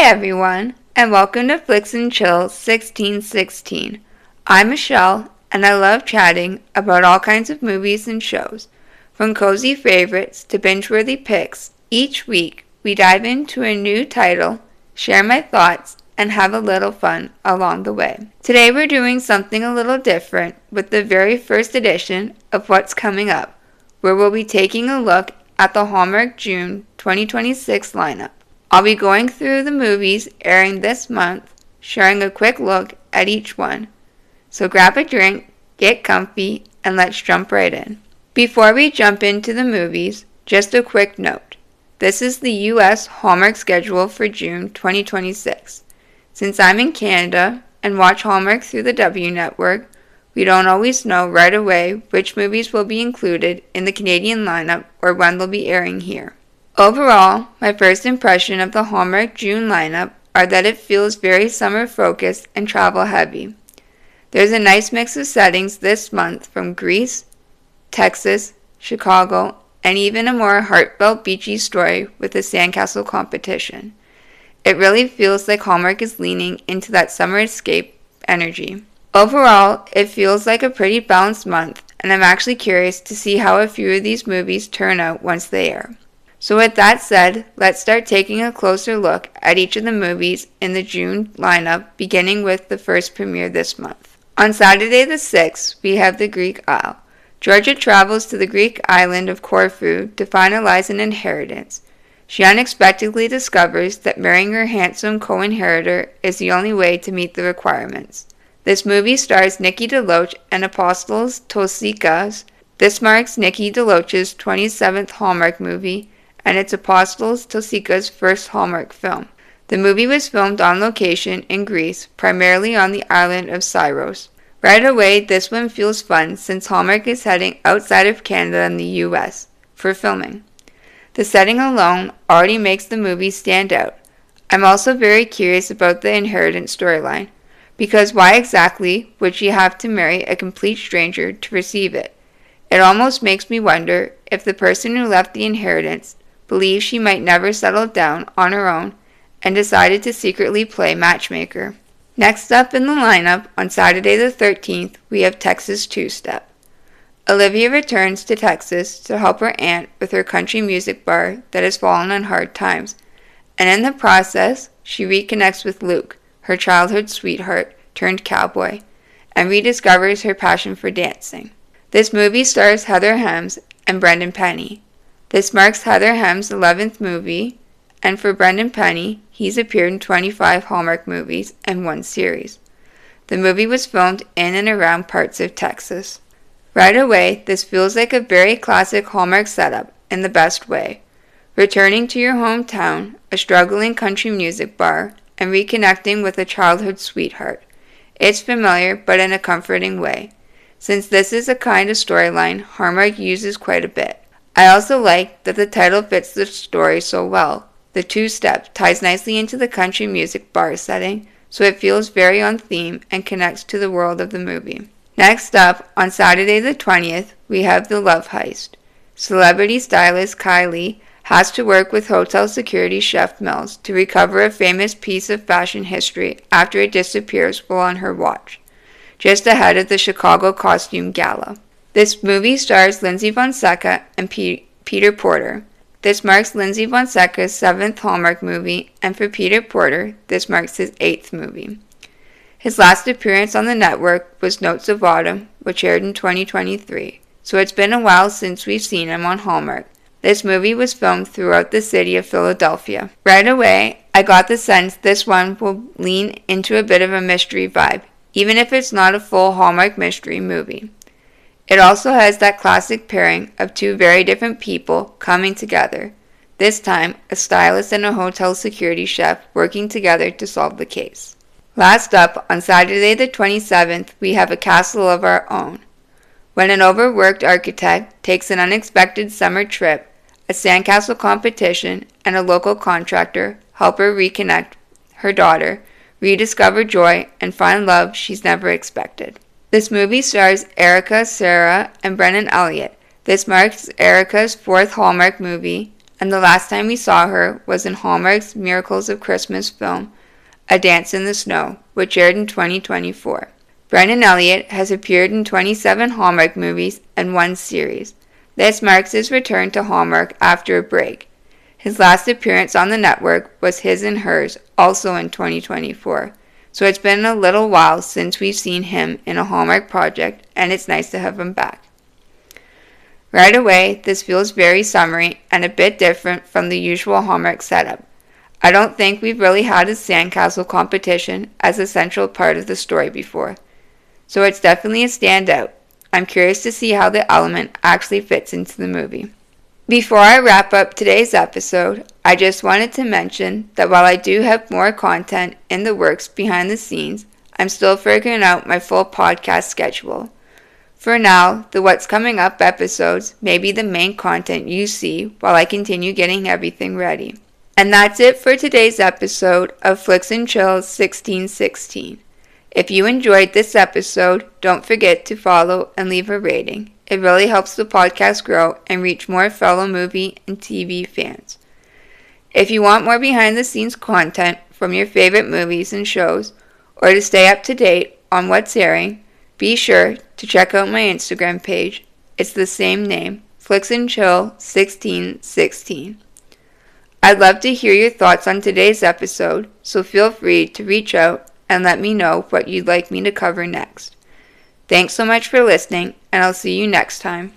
everyone, and welcome to Flicks and Chill 1616. I'm Michelle, and I love chatting about all kinds of movies and shows. From cozy favorites to binge-worthy picks, each week we dive into a new title, share my thoughts, and have a little fun along the way. Today we're doing something a little different with the very first edition of What's Coming Up, where we'll be taking a look at the Hallmark June 2026 lineup. I'll be going through the movies airing this month, sharing a quick look at each one. So grab a drink, get comfy, and let's jump right in. Before we jump into the movies, just a quick note. This is the US Hallmark schedule for June 2026. Since I'm in Canada and watch Hallmark through the W Network, we don't always know right away which movies will be included in the Canadian lineup or when they'll be airing here. Overall, my first impression of the Hallmark June lineup are that it feels very summer-focused and travel-heavy. There's a nice mix of settings this month from Greece, Texas, Chicago, and even a more heartfelt beachy story with a sandcastle competition. It really feels like Hallmark is leaning into that summer escape energy. Overall, it feels like a pretty balanced month, and I'm actually curious to see how a few of these movies turn out once they air. So with that said, let's start taking a closer look at each of the movies in the June lineup, beginning with the first premiere this month. On Saturday the 6th, we have The Greek Isle. Georgia travels to the Greek island of Corfu to finalize an inheritance. She unexpectedly discovers that marrying her handsome co-inheritor is the only way to meet the requirements. This movie stars Nikki DeLoach and Apostolos Tosikas. This marks Nikki DeLoach's 27th Hallmark movie, and it's Apostolos Tosika's first Hallmark film. The movie was filmed on location in Greece, primarily on the island of Syros. Right away, this one feels fun since Hallmark is heading outside of Canada and the US for filming. The setting alone already makes the movie stand out. I'm also very curious about the inheritance storyline, because why exactly would she have to marry a complete stranger to receive it? It almost makes me wonder if the person who left the inheritance believed she might never settle down on her own and decided to secretly play matchmaker. Next up in the lineup, on Saturday the 13th, we have Texas Two-Step. Olivia returns to Texas to help her aunt with her country music bar that has fallen on hard times, and in the process, she reconnects with Luke, her childhood sweetheart turned cowboy, and rediscovers her passion for dancing. This movie stars Heather Hems and Brendan Penny. This marks Heather Hems' 11th movie, and for Brendan Penny, he's appeared in 25 Hallmark movies and one series. The movie was filmed in and around parts of Texas. Right away, this feels like a very classic Hallmark setup in the best way. Returning to your hometown, a struggling country music bar, and reconnecting with a childhood sweetheart. It's familiar, but in a comforting way, since this is a kind of storyline Hallmark uses quite a bit. I also like that the title fits the story so well. The Two-Step ties nicely into the country music bar setting, so it feels very on theme and connects to the world of the movie. Next up, on Saturday the 20th, we have The Love Heist. Celebrity stylist Kylie has to work with hotel security chef Mills to recover a famous piece of fashion history after it disappears while on her watch, just ahead of the Chicago Costume Gala. This movie stars Lindsay Fonseca and Peter Porter. This marks Lindsay Fonseca's 7th Hallmark movie, and for Peter Porter, this marks his 8th movie. His last appearance on the network was Notes of Autumn, which aired in 2023, so it's been a while since we've seen him on Hallmark. This movie was filmed throughout the city of Philadelphia. Right away, I got the sense this one will lean into a bit of a mystery vibe, even if it's not a full Hallmark mystery movie. It also has that classic pairing of two very different people coming together, this time a stylist and a hotel security chef working together to solve the case. Last up, on Saturday the 27th, we have A Castle of Our Own. When an overworked architect takes an unexpected summer trip, a sandcastle competition, and a local contractor help her reconnect her daughter, rediscover joy, and find love she's never expected. This movie stars Erica, Sarah, and Brennan Elliott. This marks Erica's 4th Hallmark movie, and the last time we saw her was in Hallmark's Miracles of Christmas film, A Dance in the Snow, which aired in 2024. Brendan Elliott has appeared in 27 Hallmark movies and one series. This marks his return to Hallmark after a break. His last appearance on the network was His and Hers, also in 2024. So it's been a little while since we've seen him in a Hallmark project, and it's nice to have him back. Right away, this feels very summery and a bit different from the usual Hallmark setup. I don't think we've really had a sandcastle competition as a central part of the story before. So it's definitely a standout. I'm curious to see how the element actually fits into the movie. Before I wrap up today's episode, I just wanted to mention that while I do have more content in the works behind the scenes, I'm still figuring out my full podcast schedule. For now, the What's Coming Up episodes may be the main content you see while I continue getting everything ready. And that's it for today's episode of Flicks and Chills 1616. If you enjoyed this episode, don't forget to follow and leave a rating. It really helps the podcast grow and reach more fellow movie and TV fans. If you want more behind-the-scenes content from your favorite movies and shows, or to stay up to date on what's airing, be sure to check out my Instagram page. It's the same name, Flicks and Chill 1616. I'd love to hear your thoughts on today's episode, so feel free to reach out and let me know what you'd like me to cover next. Thanks so much for listening, and I'll see you next time.